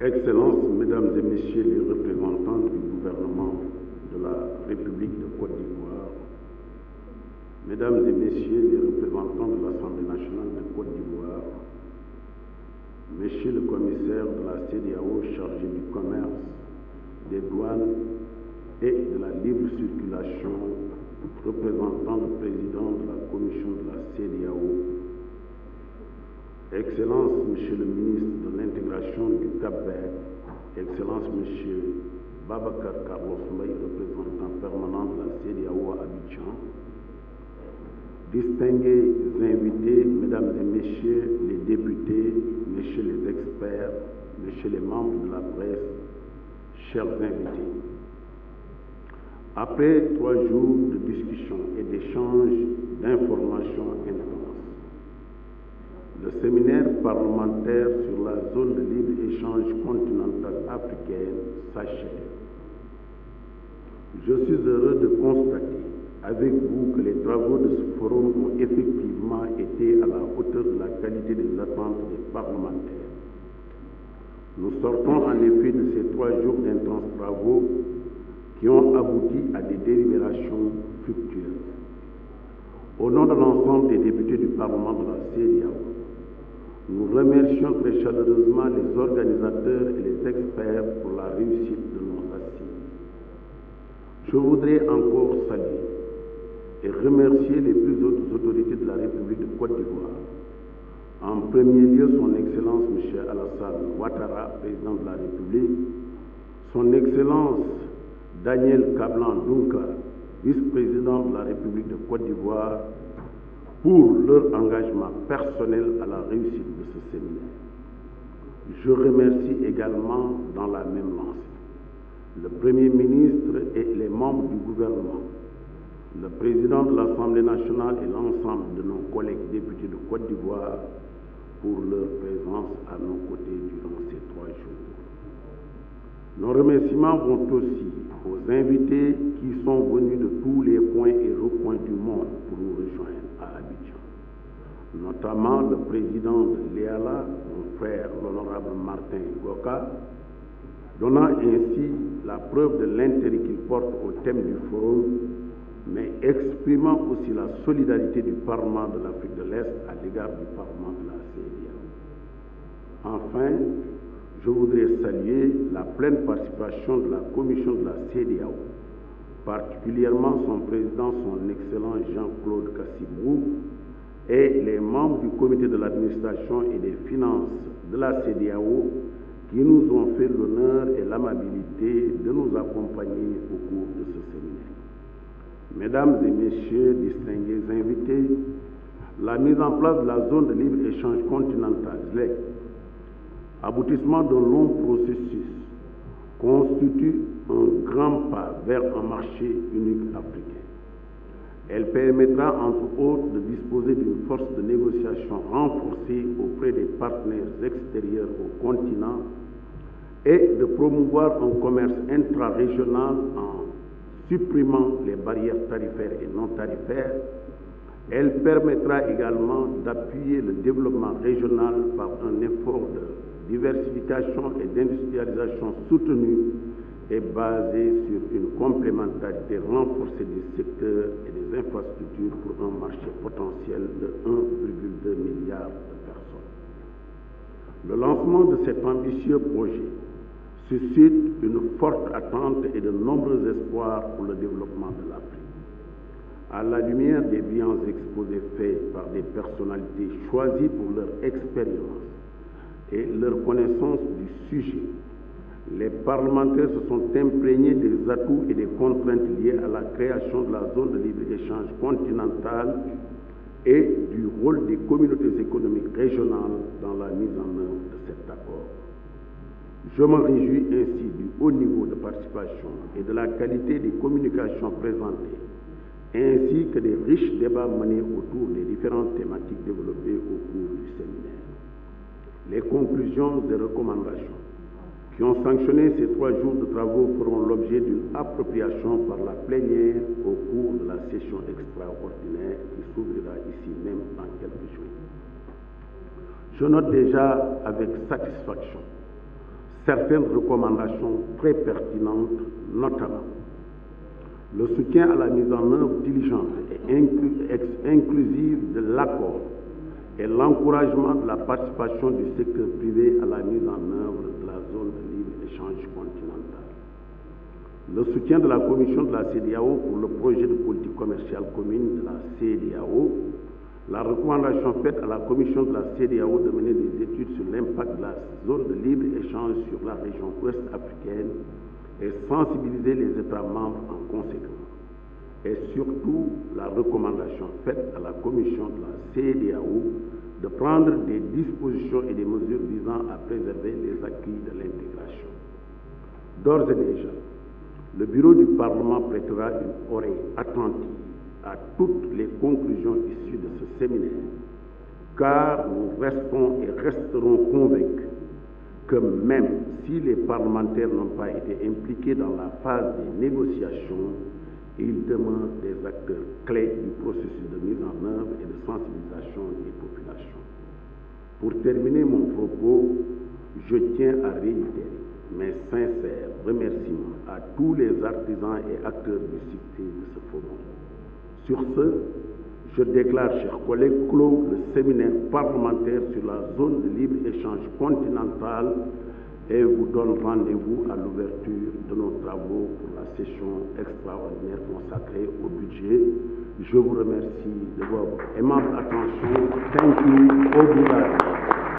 Excellences, Mesdames et Messieurs les représentants du gouvernement de la République de Côte d'Ivoire, Mesdames et Messieurs les représentants de l'Assemblée nationale de Côte d'Ivoire, Monsieur le commissaire de la CEDEAO chargé du commerce, des douanes et de la libre circulation, représentant le président de la commission de la CEDEAO, Excellence, Monsieur le ministre de l'Intégration du Cap-Vert, Excellence, Monsieur Babacar Carlos Mbaye, représentant permanent de la CEDEAO à Abidjan, distingués invités, Mesdames et Messieurs les députés, Messieurs les experts, Messieurs les membres de la presse, chers invités. Après 3 jours de discussion et d'échanges d'informations intenses, le séminaire parlementaire sur la zone de libre-échange continentale africaine s'achève. Je suis heureux de constater avec vous que les travaux de ce forum ont effectivement été à la hauteur de la qualité des attentes des parlementaires. Nous sortons en effet de ces 3 jours d'intenses travaux qui ont abouti à des délibérations fructueuses. Au nom de l'ensemble des députés du Parlement de la CEDEAO, nous remercions très chaleureusement les organisateurs et les experts pour la réussite de nos assises. Je voudrais encore saluer et remercier les plus hautes autorités de la République de Côte d'Ivoire. En premier lieu, son Excellence M. Alassane Ouattara, président de la République, son Excellence Daniel Kablan Dunka, vice-président de la République de Côte d'Ivoire, pour leur engagement personnel à la réussite de ce séminaire. Je remercie également dans la même lancée le Premier ministre et les membres du gouvernement, le président de l'Assemblée nationale et l'ensemble de nos collègues députés de Côte d'Ivoire pour leur présence à nos côtés durant ces 3 jours. Nos remerciements vont aussi aux invités qui sont venus de tous les coins et recoins du monde pour nous rejoindre à Abidjan, notamment le président de l'EALA, mon frère l'honorable Martin Goka, donnant ainsi la preuve de l'intérêt qu'il porte au thème du forum, mais exprimant aussi la solidarité du Parlement de l'Afrique de l'Est à l'égard du Parlement de la CEDEAO. Enfin, je voudrais saluer la pleine participation de la commission de la CEDEAO, particulièrement son président, son excellent Jean-Claude Kassibou, et les membres du comité de l'administration et des finances de la CEDEAO qui nous ont fait l'honneur et l'amabilité de nous accompagner au cours de ce séminaire. Mesdames et Messieurs, distingués invités, la mise en place de la zone de libre-échange continentale, ZLEC, aboutissement d'un long processus, constitue un grand pas vers un marché unique africain. Elle permettra entre autres de disposer d'une force de négociation renforcée auprès des partenaires extérieurs au continent et de promouvoir un commerce intra-régional en supprimant les barrières tarifaires et non tarifaires. Elle permettra également d'appuyer le développement régional par un effort de diversification et d'industrialisation soutenue et basée sur une complémentarité renforcée des secteurs et des infrastructures pour un marché potentiel de 1,2 milliard de personnes. Le lancement de cet ambitieux projet suscite une forte attente et de nombreux espoirs pour le développement de l'Afrique. À la lumière des brillants exposés faits par des personnalités choisies pour leur expérience et leur connaissance du sujet, les parlementaires se sont imprégnés des atouts et des contraintes liées à la création de la zone de libre-échange continentale et du rôle des communautés économiques régionales dans la mise en œuvre de cet accord. Je me réjouis ainsi du haut niveau de participation et de la qualité des communications présentées, ainsi que des riches débats menés autour des différentes thématiques développées au cours du séminaire. Les conclusions et recommandations qui ont sanctionné ces 3 jours de travaux feront l'objet d'une appropriation par la plénière au cours de la session extraordinaire qui s'ouvrira ici même dans quelques jours. Je note déjà avec satisfaction certaines recommandations très pertinentes, notamment le soutien à la mise en œuvre diligente et inclusive de l'accord et l'encouragement de la participation du secteur privé à la mise en œuvre de la zone de libre-échange continentale. Le soutien de la Commission de la CEDEAO pour le projet de politique commerciale commune de la CEDEAO, la recommandation faite à la Commission de la CEDEAO de mener des études sur l'impact de la zone de libre-échange sur la région ouest africaine et sensibiliser les États membres en conséquence. Et surtout, la recommandation faite à la Commission de la CEDEAO de prendre des dispositions et des mesures visant à préserver les acquis de l'intégration. D'ores et déjà, le Bureau du Parlement prêtera une oreille attentive à toutes les conclusions issues de ce séminaire, car nous restons et resterons convaincus que même si les parlementaires n'ont pas été impliqués dans la phase des négociations, ils demeurent des acteurs clés du processus de mise en œuvre et de sensibilisation des populations. Pour terminer mon propos, je tiens à réitérer mes sincères remerciements à tous les artisans et acteurs du succès de ce forum. Sur ce, je déclare, chers collègues, clos le séminaire parlementaire sur la zone de libre-échange continentale et vous donne rendez-vous à l'ouverture de nos travaux pour la session extraordinaire consacrée au budget. Je vous remercie de votre aimable attention. Thank you. Au revoir.